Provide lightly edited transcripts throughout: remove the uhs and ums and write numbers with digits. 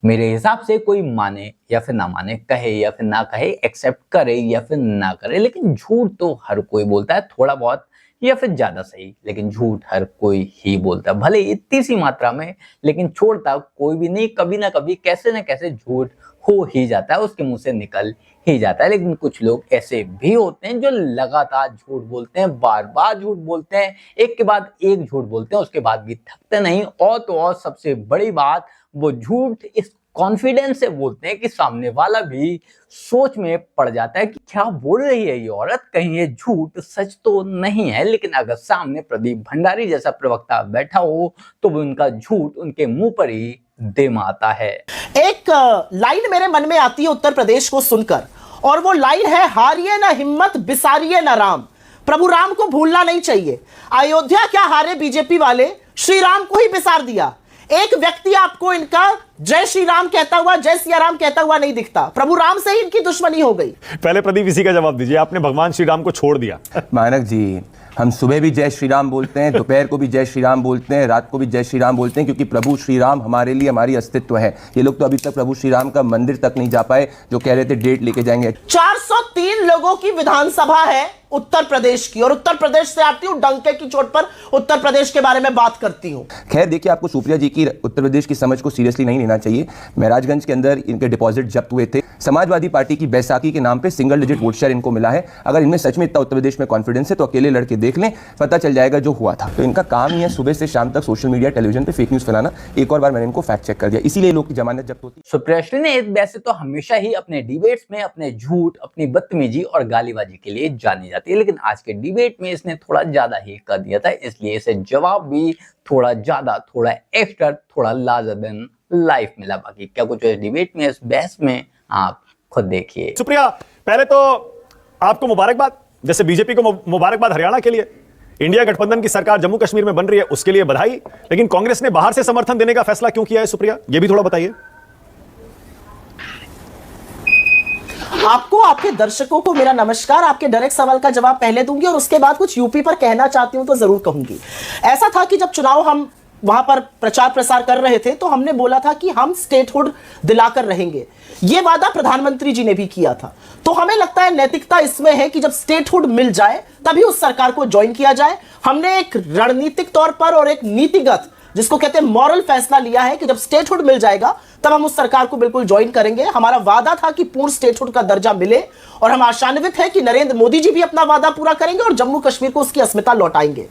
मेरे हिसाब से कोई माने या फिर ना माने, कहे या फिर ना कहे, एक्सेप्ट करे या फिर ना करे, लेकिन झूठ तो हर कोई बोलता है, थोड़ा बहुत या फिर ज्यादा सही, लेकिन झूठ हर कोई ही बोलता है, भले इतनी सी मात्रा में, लेकिन छोड़ता कोई भी नहीं। कभी ना कभी कैसे ना कैसे झूठ हो ही जाता है, उसके मुंह से निकल ही जाता है। लेकिन कुछ लोग ऐसे भी होते हैं जो लगातार झूठ बोलते हैं, बार बार झूठ बोलते हैं, एक के बाद एक झूठ बोलते हैं, उसके बाद भी थकते नहीं। और तो और सबसे बड़ी बात, वो झूठ इस कॉन्फिडेंस से बोलते हैं कि सामने वाला भी सोच में पड़ जाता है कि क्या बोल रही है ये औरत, कहीं ये झूठ सच तो नहीं है। लेकिन अगर सामने प्रदीप भंडारी जैसा प्रवक्ता बैठा हो तो वो उनका झूठ उनके मुंह पर ही दे मारता है। एक लाइन मेरे मन में आती है उत्तर प्रदेश को सुनकर, और वो लाइन है, हारिए ना हिम्मत बिसारिए ना राम। प्रभु राम को भूलना नहीं चाहिए। अयोध्या क्या हारे बीजेपी वाले, श्री राम को ही बिसार दिया। एक व्यक्ति आपको इनका जय श्री राम कहता हुआ, जय सिया राम कहता हुआ नहीं दिखता। प्रभु राम से ही इनकी दुश्मनी हो गई। पहले प्रदीप इसी का जवाब दीजिए, आपने भगवान श्री राम को छोड़ दिया। मानक जी, हम सुबह भी जय श्री राम बोलते हैं, दोपहर को भी जय श्री राम बोलते हैं, रात को भी जय श्री राम बोलते हैं, क्योंकि प्रभु श्री राम हमारे लिए हमारी अस्तित्व है। ये लोग तो अभी तक प्रभु श्री राम का मंदिर तक नहीं जा पाए, जो कह रहे थे डेट लेके जाएंगे। 403 लोगों की विधानसभा है उत्तर प्रदेश की, और उत्तर प्रदेश से आती हूं, डंके की चोट पर उत्तर प्रदेश के बारे में बात करती हूं। खैर देखिए, आपको सुप्रिया जी की उत्तर प्रदेश की समझ को सीरियसली नहीं लेना चाहिए। महराजगंज के अंदर इनके डिपॉजिट जब्त हुए थे। समाजवादी पार्टी की बैसाखी के नाम पे सिंगल डिजिट वोट शेयर इनको मिला है। अगर इनमें सच में इतना उत्तर प्रदेश में कॉन्फिडेंस है तो अकेले लड़के देख लें, पता चल जाएगा जो हुआ था। तो इनका काम ही है सुबह से शाम तक सोशल मीडिया टेलीविजन पे फेक न्यूज फैलाना। एक और बार मैंने इनको फैक्ट चेक कर दिया, इसीलिए लोग की जमानत जब्त होती है। सुप्रिया ने वैसे तो हमेशा ही अपने डिबेट्स में अपने झूठ, अपनी बदतमीजी और गालीबाजी के लिए जानी जाती है, लेकिन आज के डिबेट में इसने थोड़ा ज्यादा ही कर दिया था, इसलिए इसे जवाब भी थोड़ा ज्यादा, थोड़ा एक्स्ट्रा, थोड़ा लार्जर देन लाइफ मिला। बाकी क्या कुछ है डिबेट में, इस बहस में, आप खुद देखिए। सुप्रिया, पहले तो आपको मुबारकबाद, जैसे बीजेपी को मुबारकबाद हरियाणा के लिए, इंडिया गठबंधन की सरकार जम्मू कश्मीर में बन रही है उसके लिए बधाई। लेकिन कांग्रेस ने बाहर से समर्थन देने का फैसला क्यों किया है सुप्रिया, यह भी थोड़ा बताइए। आपको, आपके दर्शकों को मेरा नमस्कार। आपके डायरेक्ट सवाल का जवाब पहले दूंगी और उसके बाद कुछ यूपी पर कहना चाहती हूं तो जरूर कहूंगी। ऐसा था कि जब चुनाव हम वहां पर प्रचार प्रसार कर रहे थे तो हमने बोला था कि हम स्टेटहुड दिलाकर रहेंगे। यह वादा प्रधानमंत्री जी ने भी किया था। तो हमें लगता है नैतिकता इसमें है कि जब स्टेटहुड मिल जाए तभी उस सरकार को ज्वाइन किया जाए। हमने एक रणनीतिक तौर पर और एक नीतिगत, जिसको कहते हैं मॉरल, फैसला लिया है कि जब स्टेटहुड मिल जाएगा तब हम उस सरकार को बिल्कुल ज्वाइन करेंगे। हमारा वादा था कि पूर्ण स्टेटहुड का दर्जा मिले, और हम आशान्वित हैं कि नरेंद्र मोदी जी भी अपना वादा पूरा करेंगे और जम्मू कश्मीर को उसकी अस्मिता लौटाएंगे।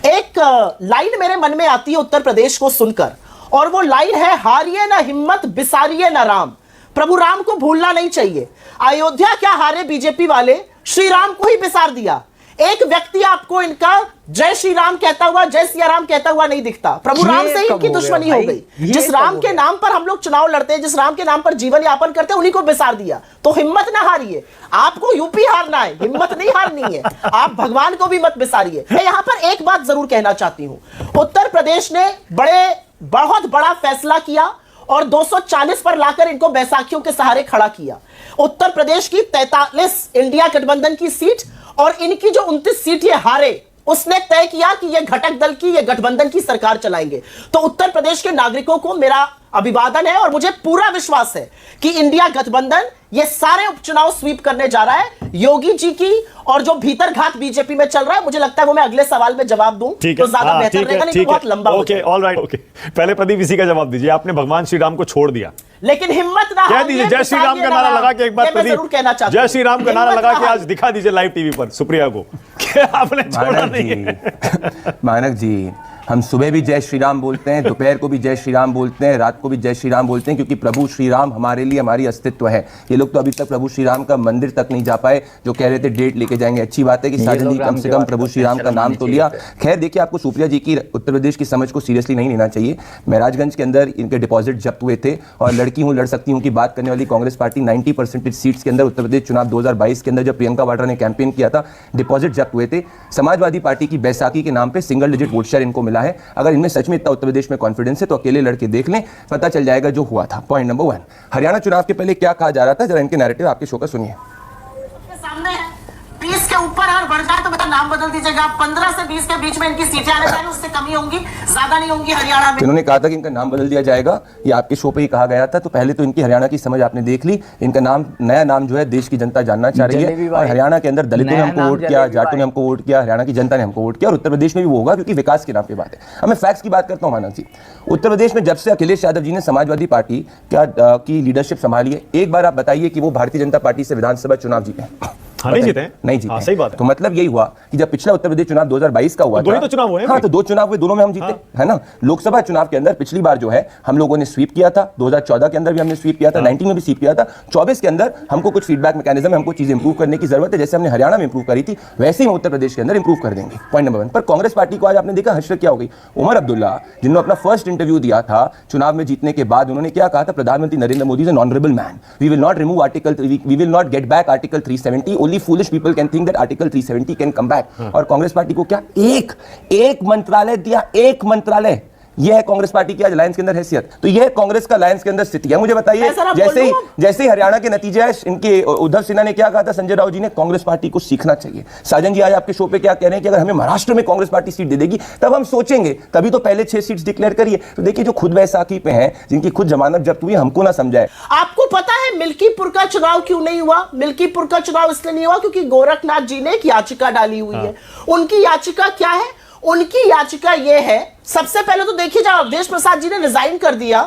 एक लाइन मेरे मन में आती है उत्तर प्रदेश को सुनकर, और वो लाइन है, हारिए ना हिम्मत बिसारिए ना राम। प्रभु राम को भूलना नहीं चाहिए। अयोध्या क्या हारे बीजेपी वाले, श्री राम को ही बिसार दिया। एक व्यक्ति आपको इनका जय श्री राम कहता हुआ, जय सिया राम कहता हुआ नहीं दिखता। प्रभु राम से ही इनकी दुश्मनी हो गई। जिस राम के नाम पर हम लोग चुनाव लड़ते हैं, जिस राम के नाम पर जीवन यापन करते हैं, उन्हीं को बिसार दिया। तो हिम्मत ना हारिए। आपको यूपी हारना है, हिम्मत नहीं हारनी है। आप भगवान को भी मत बिसारिए। मैं यहां पर एक बात जरूर कहना चाहती हूं, उत्तर प्रदेश ने बहुत बड़ा फैसला किया और 240 पर लाकर इनको बैसाखियों के सहारे खड़ा किया। उत्तर प्रदेश की 43 इंडिया गठबंधन की सीट और इनकी जो 29 सीट ये हारे, उसने तय किया कि ये घटक दल की, ये गठबंधन की सरकार चलाएंगे। तो उत्तर प्रदेश के नागरिकों को मेरा अभिवादन है और मुझे पूरा विश्वास है कि इंडिया गठबंधन ये सारे उपचुनाव स्वीप करने जा रहा है। योगी जी की और जो भीतर घात बीजेपी में चल रहा है, मुझे लगता है वो मैं अगले सवाल में जवाब दूं तो ज्यादा बेहतर रहेगा, नहीं तो बहुत लंबा हो जाएगा। Alright, okay. पहले प्रदीप इसी का जवाब दीजिए, आपने भगवान श्री राम को छोड़ दिया, लेकिन हिम्मत ना कह दीजिए जय श्री राम का नारा लगा के एक बार प्रदीप, जय श्री राम का नारा लगा के आज दिखा दीजिए लाइव टीवी पर सुप्रिया को कि आपने छोड़ा नहीं है। मानक जी, हम सुबह भी जय श्री राम बोलते हैं, दोपहर को भी जय श्री राम बोलते हैं, रात को भी जय श्री राम बोलते हैं, क्योंकि प्रभु श्री राम हमारे लिए हमारी अस्तित्व है। ये लोग तो अभी तक प्रभु श्री राम का मंदिर तक नहीं जा पाए, जो कह रहे थे डेट लेके जाएंगे। अच्छी बात है कि साजन जी कम से कम प्रभु श्री राम का नाम तो लिया। खैर देखिए, आपको सुप्रिया जी की उत्तर प्रदेश की समझ को सीरियसली नहीं लेना चाहिए। महराजगंज के अंदर इनके डिपॉजिट जब्त हुए थे, और लड़की हूँ लड़ सकती हूँ की बात करने वाली कांग्रेस पार्टी 90% सीट्स के अंदर उत्तर प्रदेश चुनाव 2022 के अंदर जब प्रियंका वाड्रा ने कैंपेन किया था, डिपॉजिट जब्त हुए थे। समाजवादी पार्टी की बैसाखी के नाम पर सिंगल डिजिट वोट शेयर इनको मिला है। अगर इनमें सच में इतना उत्तर प्रदेश में कॉन्फिडेंस है तो अकेले लड़के देख लें, पता चल जाएगा जो हुआ था। पॉइंट नंबर 1, हरियाणा चुनाव के पहले क्या कहा जा रहा था, जरा इनके नैरेटिव आपके शो का सुनिए। सामने 20 के ऊपर अगर बढ़ जाए तो मेरा नाम बदल दीजिएगा। 15 से 20 के बीच में इनकी सीटें आने चाहिए, उससे कमी होंगी, ज्यादा नहीं होंगी हरियाणा में। इन्होंने कहा था कि इनका नाम बदल दिया जाएगा, ये आपके शो पे ही कहा गया था। तो पहले तो इनकी हरियाणा की समझ आपने देख ली। इनका नाम, नया नाम जो है देश की जनता जानना चाह रही है। और हरियाणा के अंदर दलितों ने हमको वोट किया, जाटों ने हमको वोट किया, हरियाणा की जनता ने हमको वोट किया, और उत्तर प्रदेश में भी वो होगा, क्योंकि विकास के नाम पे बात है। अब मैं फैक्ट्स की बात करता हूँ मानव जी। उत्तर प्रदेश में जब से अखिलेश यादव जी ने समाजवादी पार्टी की लीडरशिप संभाली है, एक बार आप बताइए कि वो भारतीय जनता पार्टी से विधानसभा चुनाव जीते हैं? नहीं जीते, नहीं जीते। हाँ, सही बात है। तो मतलब यही हुआ कि जब पिछला उत्तर प्रदेश चुनाव 2022 का हुआ तो दो ही तो चुनाव हुए हैं। हाँ, तो 2 चुनाव हुए, दोनों में हम जीते, है ना। लोकसभा चुनाव के अंदर पिछली बार जो है हम लोगों ने स्वीप किया था, 2014 के अंदर भी हमने स्वीप किया था, 19 में भी स्वीप किया था, 24 के अंदर हमको कुछ फीडबैक मैकेनिज्म, हमको चीजें इंप्रूव करने की जरूरत है। जैसे हमने हरियाणा में इंप्रूव करी थी, वैसे ही हम उत्तर प्रदेश के अंदर इंप्रूव कर देंगे। पॉइंट नंबर 1 पर कांग्रेस पार्टी को आज आपने देखा हशरत क्या हो गई। उमर अब्दुल्ला, जिन्होंने अपना फर्स्ट इंटरव्यू दिया था चुनाव में जीतने के बाद, उन्होंने क्या कहा था? प्रधानमंत्री Narendra Modi is an honourable man, we will not remove article, we will not get back article 370, only foolish people can think that article 370 can come back. और कांग्रेस पार्टी को क्या एक मंत्रालय दिया, एक मंत्रालय। यह है कांग्रेस पार्टी की आज अलायंस के अंदर हैसियत। तो यह कांग्रेस का अलायंस के अंदर स्थिति है। मुझे बताइए, जैसे ही हरियाणा के नतीजे आए, इनके उद्धव सिन्हा ने क्या कहा था, संजय राउत जी ने, कांग्रेस पार्टी को सीखना चाहिए। साजन जी आज आपके शो पे क्या कह रहे हैं कि अगर हमें महाराष्ट्र में कांग्रेस पार्टी सीट दे देगी तब हम सोचेंगे, तभी तो पहले 6 सीट्स डिक्लेयर करिए। तो देखिए, जो खुद वैसाखी पे हैं, जिनकी खुद जमानत जब्त हुई, हमको ना समझाए। आपको पता है मिल्कीपुर का चुनाव क्यों नहीं हुआ? मिल्कीपुर का चुनाव इसलिए नहीं हुआ क्योंकि गोरखनाथ जी ने एक याचिका डाली हुई है। उनकी याचिका क्या है? उनकी याचिका यह है, सबसे पहले तो देखिए, जब अवधेश प्रसाद जी ने रिजाइन कर दिया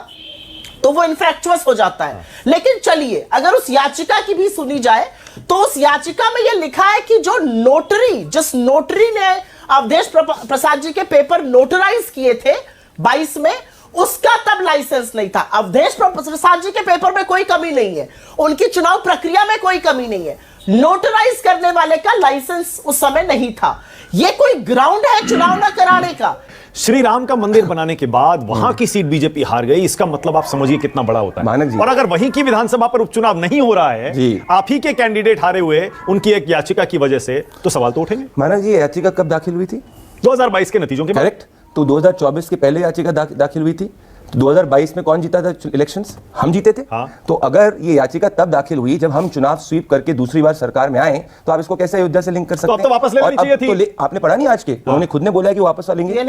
तो वो इनफैक्चुअस हो जाता है। लेकिन चलिए, अगर उस याचिका की भी सुनी जाए तो उस याचिका में यह लिखा है कि जो नोटरी, जिस नोटरी ने अवधेश प्रसाद जी के पेपर नोटराइज किए थे 22 में, उसका तब लाइसेंस नहीं था। अवधेश प्रसाद जी के पेपर में कोई कमी नहीं है, उनकी चुनाव प्रक्रिया में कोई कमी नहीं है, नोटराइज करने वाले का लाइसेंस उस समय नहीं था। यह कोई ग्राउंड है चुनाव न कराने का? श्री राम का मंदिर बनाने के बाद वहां की सीट बीजेपी हार गई, इसका मतलब आप समझिए कितना बड़ा होता है। और अगर वहीं की विधानसभा पर उपचुनाव नहीं हो रहा है, आप ही के कैंडिडेट हारे हुए उनकी एक याचिका की वजह से, तो सवाल तो उठेंगे। मानव जी, याचिका कब दाखिल हुई थी? 2022 के नतीजों के बाद। करेक्ट। तो 2024 के पहले याचिका दाखिल हुई थी। तो 2022 में कौन जीता था इलेक्शंस? हम जीते थे। हाँ। तो अगर ये याचिका तब दाखिल हुई जब हम चुनाव स्वीप करके दूसरी बार सरकार में आए, तो आप इसको कैसे अयोध्या से लिंक कर सकते हैं? तो अब तो वापस ले लेनी चाहिए थी। तो आपने पढ़ा नहीं आज के? उन्होंने खुद ने बोला है कि वापस लेंगे।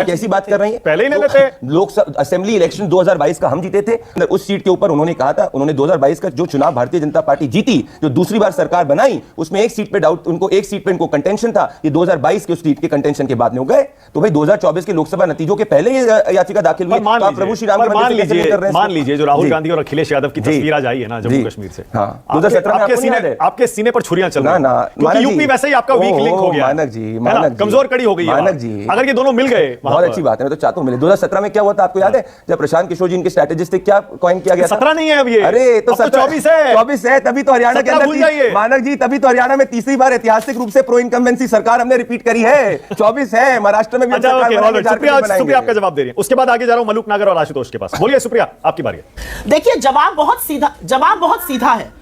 कैसी बात कर रही है? पहले ही ले लेते। लोकसभा असेंबली इलेक्शन 2022 का हम जीते थे। उस सीट के ऊपर उन्होंने कहा था, उन्होंने 2022 का जो चुनाव भारतीय जनता पार्टी जीती, जो दूसरी बार सरकार बनाई, उसमें एक सीट पे डाउट, उनको एक सीट पे इनको कंटेंशन था। ये 2022 के उस सीट के कंटेंशन के बाद में हो गए। तो भाई 2024 के लोकसभा नतीजों के पहले ये याचिका दाखिल हुई। प्रभु श्री मान लीजिए जो राहुल गांधी और अखिलेश यादव की तस्वीर आज आई है ना जम्मू कश्मीर से, आपके सीने पर छुरियां चल रही हैं, क्योंकि यूपी वैसे ही आपका वीक लिंक हो गया, मानक कमजोर कड़ी हो गई है। मानक जी, अगर ये दोनों मिल गए, बहुत अच्छी बात है। मैं तो चाहता हूं मिले। 2017 में क्या हुआ था आपको याद है? जब प्रशांत किशोर जी इनके स्ट्रेटेजिस्ट थे, क्या कॉइन किया गया? 17 नहीं है अब ये। अरे तो 24 है। तभी तो हरियाणा के अंदर, मानक जी, तभी तो हरियाणा में तीसरी बार ऐतिहासिक रूप से प्रो इनकम्बेंसी सरकार हमने रिपीट करी है। 24 है। महाराष्ट्र में भी सुप्रिया आपका जवाब दे रही है। उसके बाद आगे जा रहा हूं मलूक नागर और आशुतोष के पास। बोलिए सुप्रिया, आपकी बारी है। देखिए, जवाब बहुत सीधा है।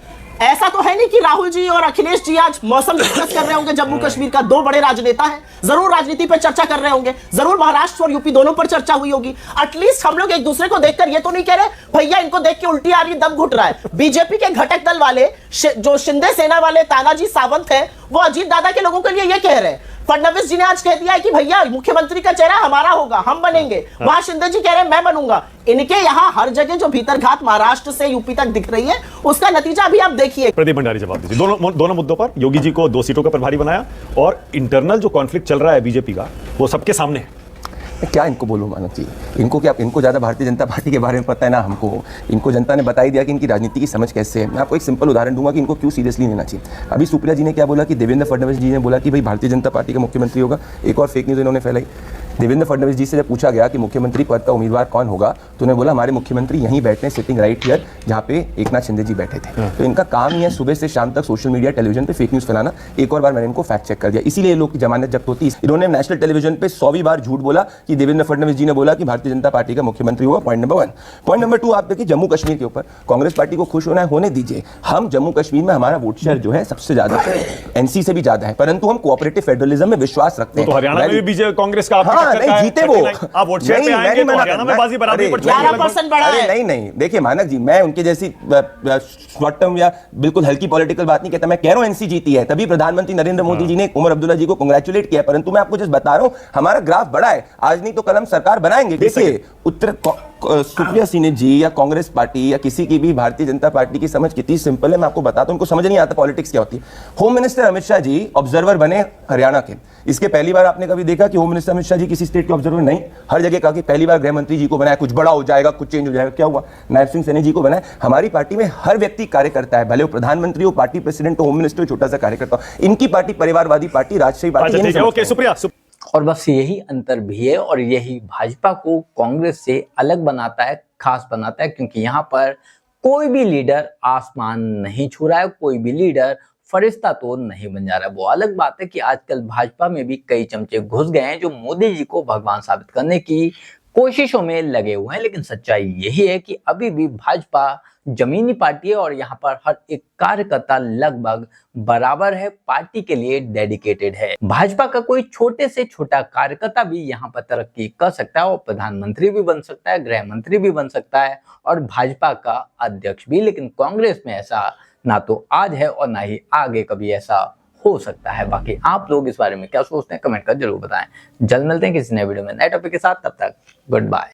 ऐसा तो है नहीं कि राहुल जी और अखिलेश जी आज मौसम डिस्कस कर रहे होंगे जम्मू कश्मीर का। 2 बड़े राजनेता हैं, जरूर राजनीति पर चर्चा कर रहे होंगे, जरूर महाराष्ट्र और यूपी दोनों पर चर्चा हुई होगी। एटलीस्ट हम लोग एक दूसरे को देखकर ये तो नहीं कह रहे भैया इनको देख के उल्टी आ रही, दम घुट रहा है। बीजेपी के घटक दल वाले, जो शिंदे सेना वाले तानाजी सावंत है, वो अजीत दादा के लोगों के लिए ये कह रहे हैं। फडणवीस जी ने आज कह दिया है कि भैया मुख्यमंत्री का चेहरा हमारा होगा, हम बनेंगे। वहां शिंदे जी कह रहे हैं मैं बनूंगा। इनके यहाँ हर जगह जो भीतरघात महाराष्ट्र से यूपी तक दिख रही है, उसका नतीजा अभी आप देखिए। प्रदीप भंडारी जवाब दीजिए। दोनों मुद्दों पर योगी जी को 2 सीटों का प्रभारी बनाया, और इंटरनल जो कॉन्फ्लिक्ट चल रहा है बीजेपी का, वो सबके सामने है। क्या इनको बोलूं मानव जी? इनको ज़्यादा भारतीय जनता पार्टी के बारे में पता है ना हमको। इनको जनता ने बता ही दिया कि इनकी राजनीति की समझ कैसे है। मैं आपको एक सिंपल उदाहरण दूंगा कि इनको क्यों सीरियसली लेना चाहिए। अभी सुप्रिया जी ने क्या बोला कि देवेंद्र फडणवीस जी ने बोला कि भाई भारतीय जनता पार्टी का मुख्यमंत्री होगा। एक और फेक न्यूज़ इन्होंने फैलाई। देवेंद्र फडणवीस जी से जब पूछा गया कि मुख्यमंत्री पद का उम्मीदवार कौन होगा, तो उन्होंने बोला हमारे मुख्यमंत्री यहीं बैठे हैं, सिटिंग राइट हियर, जहाँ पे एकनाथ शिंदे जी बैठे थे। तो इनका काम ही है सुबह से शाम तक सोशल मीडिया, टेलीविजन पे फेक न्यूज़ फैलाना। एक और बार मैंने इनको फैक्ट चेक कर दिया, इसीलिए लोग की जमानत जब्त होती। इन्होंने नेशनल टेलीविजन पे 100वीं बार झूठ बोला कि देवेंद्र फडणवीस जी ने बोला कि भारतीय जनता पार्टी का मुख्यमंत्री होगा। Point number 1। पॉइंट नंबर 2, आप देखिए जम्मू कश्मीर के ऊपर कांग्रेस पार्टी को खुश होना है, होने दीजिए। हम जम्मू कश्मीर में हमारा वोट शेयर जो है सबसे ज्यादा है, एनसी से भी ज्यादा है, परंतु हम कोऑपरेटिव फेडरलिज्म में विश्वास रखते हैं। तो हरियाणा में भी कांग्रेस का स्ट्रक्चर नहीं का है, जीते वो 39 आप वोट शेयर पे मैं आएंगे नहीं तो मना हरियाणा कर- में बाजी बराबरी अरे, पर चलेगी 11% बढ़ा अरे है। नहीं नहीं देखिए मानक जी, मैं उनके जैसी शॉर्ट टर्म या बिल्कुल हल्की पॉलिटिकल बात नहीं कहता। मैं कह रहा हूं एनसी जीती है, तभी प्रधानमंत्री नरेंद्र मोदी जी ने उमर अब्दुल्ला जी को कांग्रेचुलेट किया। परंतु मैं आपको जस्ट बता रहा हूं हमारा ग्राफ बड़ा है, आज नहीं तो कल हम सरकार बनाएंगे। देखिए उत्तर सुप्रिया सिन्हा जी या कांग्रेस पार्टी या किसी की भी भारतीय जनता पार्टी की समझ कितनी सिंपल है मैं आपको बताता हूं। उनको समझ नहीं आता पॉलिटिक्स क्या होती है। Home minister Amit Shah ji observer बने हरियाणा के, इसके पहली बार आपने कभी देखा कि होम मिनिस्टर अमित शाह जी किसी स्टेट के ऑब्जर्वर? नहीं, हर जगह कहा कि पहली बार गृह मंत्री जी को बनाया, कुछ बड़ा हो जाएगा, कुछ चेंज हो जाएगा। क्या हुआ? नायब सिंह सैनी जी को बनाया। हमारी पार्टी में हर व्यक्ति कार्य करता है, भले वो प्रधानमंत्री हो, पार्टी प्रेसिडेंट हो, होम मिनिस्टर हो, छोटा सा कार्यकर्ता हो। इनकी पार्टी परिवारवादी पार्टी, राजशाही पार्टी। अच्छा ये नहीं ठीक है, ओके समझते हैं। सुप्रिया। और बस यही अंतर भी है और यही भाजपा को कांग्रेस से अलग बनाता है, खास बनाता है, क्योंकि यहाँ पर कोई भी लीडर आसमान नहीं छू रहा है, कोई भी लीडर फरिश्ता तो नहीं बन जा रहा है। वो अलग बात है कि आजकल भाजपा में भी कई चमचे घुस गए हैं जो मोदी जी को भगवान साबित करने की कोशिशों में लगे हुए हैं, लेकिन सच्चाई यही है कि अभी भी भाजपा जमीनी पार्टी है और यहाँ पर हर एक कार्यकर्ता लगभग बराबर है, पार्टी के लिए डेडिकेटेड है। भाजपा का कोई छोटे से छोटा कार्यकर्ता भी यहाँ पर तरक्की कर सकता है और प्रधानमंत्री भी बन सकता है, गृह मंत्री भी बन सकता है और भाजपा का अध्यक्ष भी। लेकिन कांग्रेस में ऐसा ना तो आज है और ना ही आगे कभी ऐसा हो सकता है। बाकी आप लोग इस बारे में क्या सोचते हैं कमेंट कर जरूर बताएं। जल्द मिलते हैं किसी नए वीडियो में नए टॉपिक के साथ, तब तक गुड बाय।